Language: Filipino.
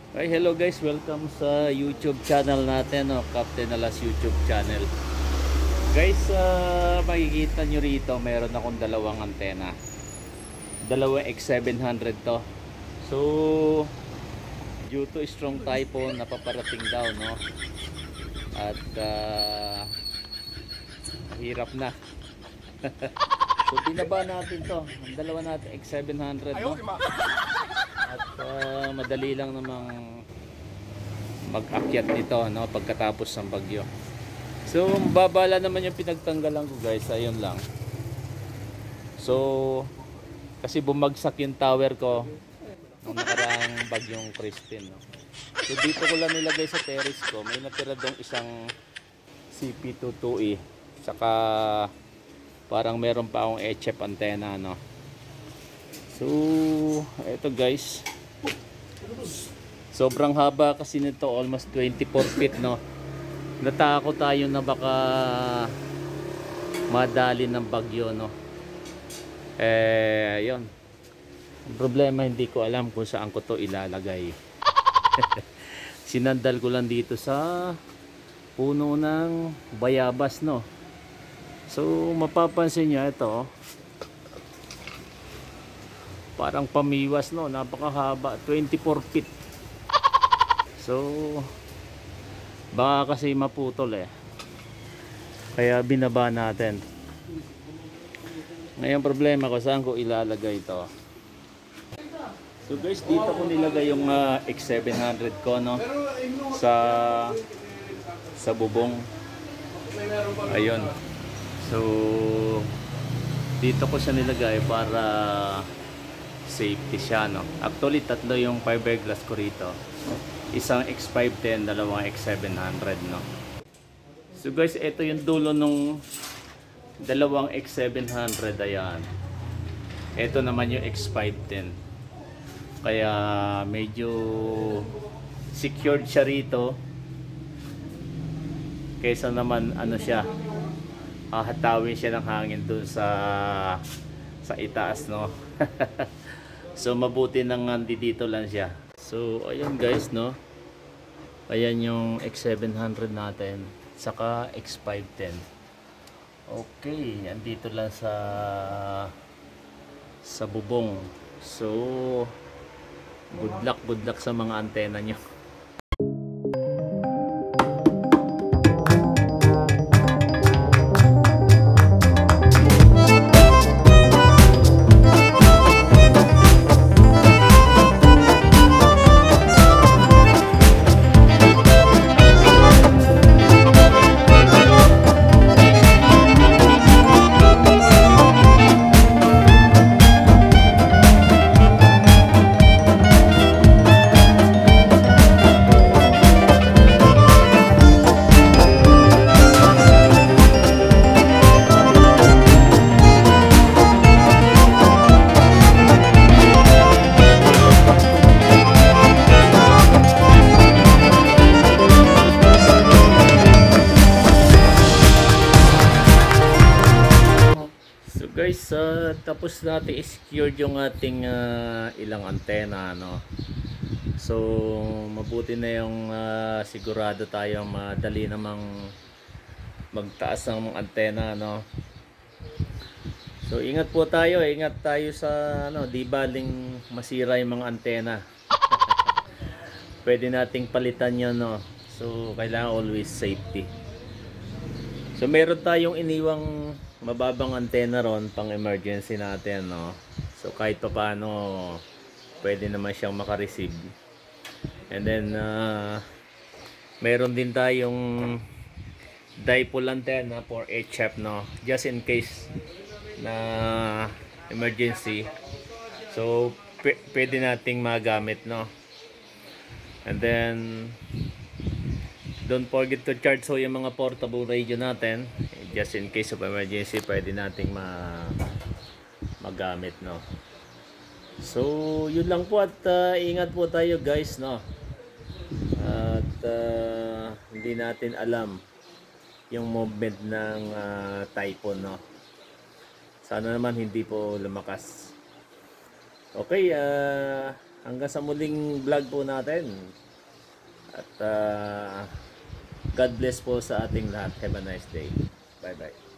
Hi, hello guys, welcome sa YouTube channel natin, no? Captain Alas YouTube channel. Guys, makikita nyo rito, meron akong dalawang antena. Dalawang X700 to. So, due to strong typhoon, napaparating daw, no? At mahirap na. So, binaba natin to. Ang dalawa natin X700, no? At madali lang namang mag-akyat nito, no, pagkatapos ng bagyo. So babala naman yung pinagtanggalan ko, guys. Ayun lang. So kasi bumagsak yung tower ko nung nakaraang bagyong Christine, no? So dito ko lang nilagay sa terrace ko. May natira dong isang CP22E, saka parang meron pa akong HF antenna, no. So eto guys, sobrang haba kasi nito, almost 24 feet, no. Natakot tayo na baka madali ng bagyo, no. Ayun. Ang problema, hindi ko alam kung saan ko to ilalagay. Sinandal ko lang dito sa puno ng bayabas, no. So mapapansin nyo ito, parang pamiwas, no. Napakahaba, 24 feet. So baka kasi maputol kaya binaba natin. Ngayon problema ko, saan ko ilalagay ito. So guys, dito ko nilagay yung X700 ko, no, sa bubong. Ayun. So dito ko siya nilagay para safety siya, no. Actually tatlo yung fiberglass ko rito. Isang X510, dalawang X700, no. So guys, ito yung dulo nung dalawang X700, ayan. Ito naman yung X510. Kaya medyo secured siya rito. Kaysa naman ano siya, hatawin siya ng hangin dun sa itaas, no. So mabuti nang dito lang siya. So ayun guys, no. Ayan yung X700 natin, saka X510. Okay, andito lang sa bubong. So good luck sa mga antena nyo. Guys, tapos natin i-secured yung ating ilang antena, no. So mabuti na yung sigurado tayo madali namang magtaas ng antena, no. So ingat po tayo, ingat tayo sa ano, di baling masira yung mga antena. Pwede nating palitan yun, no. So kailangan always safety. So meron tayong iniwang mababang antena ron pang emergency natin, no. So kahit pa paano pwede naman siyang makareceive. And then meron din tayong dipole antenna for HF, no, just in case na emergency. So pwede nating magamit, no. And then don't forget to charge so yung mga portable radio natin, just in case of emergency, pwede nating magamit, no. So yun lang po, at ingat po tayo guys, no. At hindi natin alam yung movement ng typhoon, no. Sana naman hindi po lumakas. Okay, hanggang sa muling vlog po natin. At God bless po sa ating lahat. Have a nice day. Bye bye.